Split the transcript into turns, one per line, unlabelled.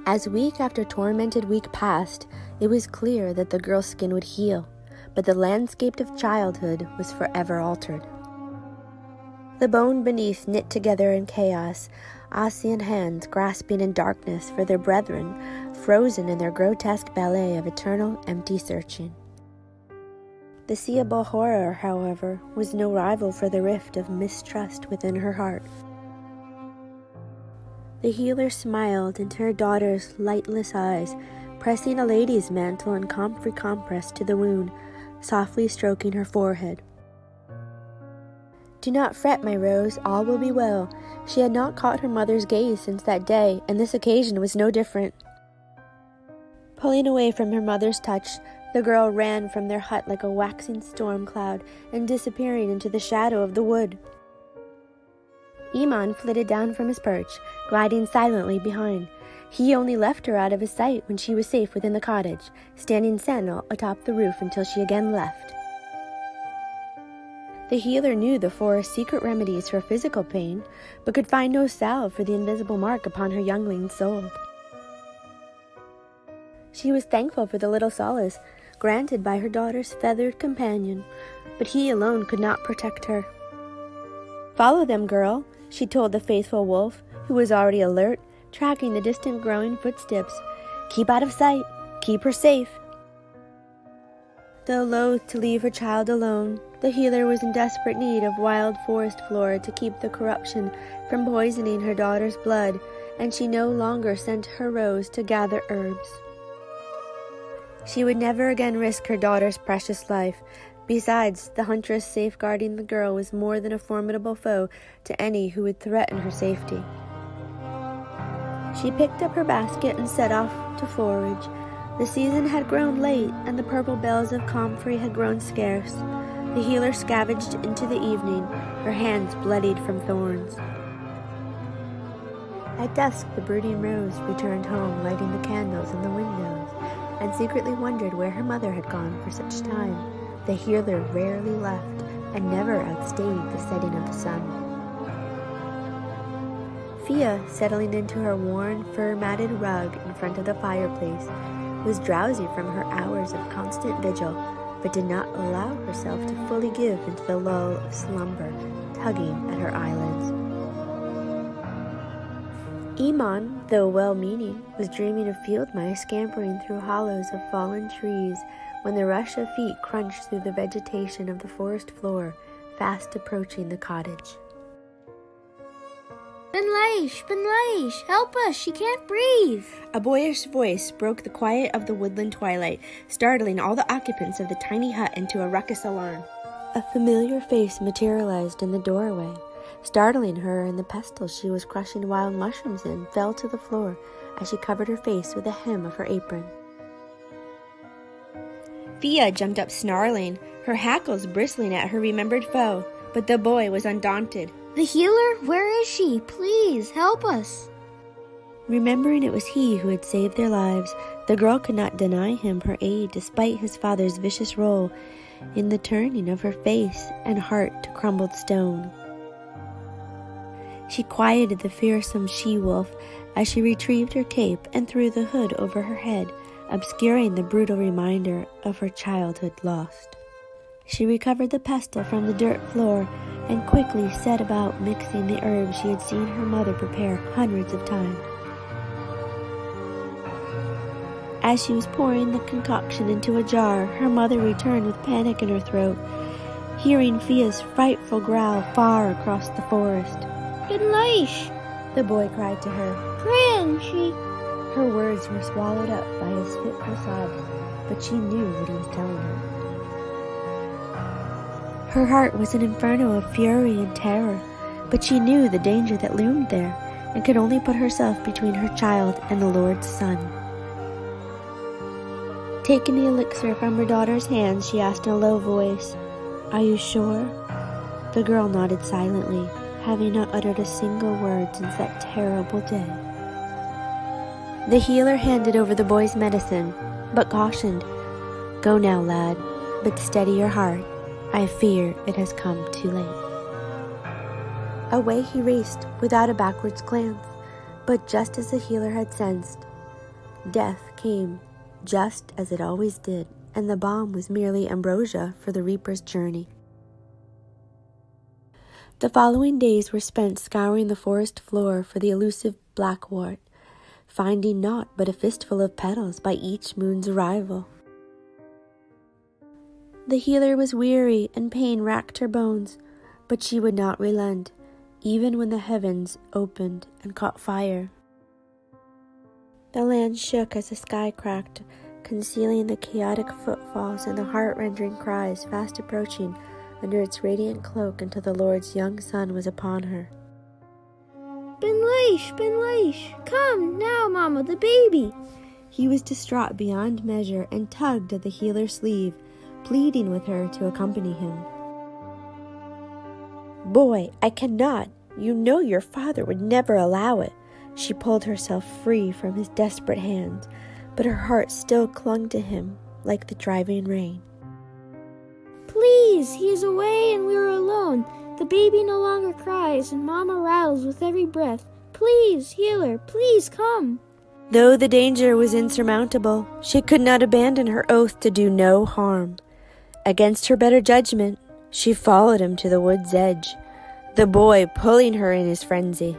As week after tormented week passed, it was clear that the girl's skin would heal, but the landscape of childhood was forever altered. The bone beneath knit together in chaos, Ossian hands grasping in darkness for their brethren, frozen in their grotesque ballet of eternal empty searching. The seeable horror, however, was no rival for the rift of mistrust within her heart. The healer smiled into her daughter's lightless eyes, pressing a lady's mantle and comfrey compress to the wound, softly stroking her forehead. "Do not fret, my Rose, all will be well." She had not caught her mother's gaze since that day, and this occasion was no different. Pulling away from her mother's touch, the girl ran from their hut like a waxing storm cloud and disappearing into the shadow of the wood. Iman flitted down from his perch, gliding silently behind. He only left her out of his sight when she was safe within the cottage, standing sentinel atop the roof until she again left. The healer knew the forest's secret remedies for physical pain, but could find no salve for the invisible mark upon her youngling's soul. She was thankful for the little solace granted by her daughter's feathered companion, but he alone could not protect her. "Follow them, girl," she told the faithful wolf, who was already alert, tracking the distant growing footsteps. "Keep out of sight. Keep her safe." Though loath to leave her child alone, the healer was in desperate need of wild forest flora to keep the corruption from poisoning her daughter's blood, and she no longer sent her Rose to gather herbs. She would never again risk her daughter's precious life. Besides, the huntress safeguarding the girl was more than a formidable foe to any who would threaten her safety. She picked up her basket and set off to forage. The season had grown late, and the purple bells of comfrey had grown scarce. The healer scavenged into the evening, her hands bloodied from thorns. At dusk, the brooding Rose returned home, lighting the candles in the windows, and secretly wondered where her mother had gone for such time. The healer rarely left, and never outstayed the setting of the sun. Fia, settling into her worn, fur-matted rug in front of the fireplace, was drowsy from her hours of constant vigil, but did not allow herself to fully give into the lull of slumber, tugging at her eyelids. Iman, though well-meaning, was dreaming of field mice scampering through hollows of fallen trees when the rush of feet crunched through the vegetation of the forest floor, fast approaching the cottage.
Benleish, help us, she can't breathe."
A boyish voice broke the quiet of the woodland twilight, startling all the occupants of the tiny hut into a ruckus alarm. A familiar face materialized in the doorway. Startling her, and the pestle she was crushing wild mushrooms in fell to the floor as she covered her face with the hem of her apron. Fia jumped up snarling, her hackles bristling at her remembered foe, but the boy was undaunted.
"The healer? Where is she? Please, help us."
Remembering it was he who had saved their lives, the girl could not deny him her aid despite his father's vicious role in the turning of her face and heart to crumbled stone. She quieted the fearsome she-wolf as she retrieved her cape and threw the hood over her head, obscuring the brutal reminder of her childhood lost. She recovered the pestle from the dirt floor and quickly set about mixing the herbs she had seen her mother prepare hundreds of times. As she was pouring the concoction into a jar, her mother returned with panic in her throat, hearing Fia's frightful growl far across the forest.
"Benleish,"
the boy cried to her.
"Gran, she..."
Her words were swallowed up by his fitful sobs, but she knew what he was telling her. Her heart was an inferno of fury and terror, but she knew the danger that loomed there, and could only put herself between her child and the Lord's Son. Taking the elixir from her daughter's hands, she asked in a low voice, "Are you sure?" The girl nodded silently, having not uttered a single word since that terrible day. The healer handed over the boy's medicine, but cautioned, "Go now, lad, but steady your heart. I fear it has come too late." Away he raced without a backwards glance, but just as the healer had sensed, Death came just as it always did, and the balm was merely ambrosia for the reaper's journey. The following days were spent scouring the forest floor for the elusive blackwort, finding naught but a fistful of petals by each moon's arrival. The healer was weary and pain racked her bones, but she would not relent, even when the heavens opened and caught fire. The land shook as the sky cracked, concealing the chaotic footfalls and the heart-rending cries fast approaching under its radiant cloak until the Lord's young son was upon her.
Ben Leish, come now, Mama, the baby.
He was distraught beyond measure and tugged at the healer's sleeve, pleading with her to accompany him. Boy, I cannot. You know your father would never allow it. She pulled herself free from his desperate hands, but her heart still clung to him like the driving rain.
Please, he is away and we are alone. The baby no longer cries and Mama rattles with every breath. Please, healer, please come.
Though the danger was insurmountable, she could not abandon her oath to do no harm. Against her better judgment, she followed him to the wood's edge, the boy pulling her in his frenzy.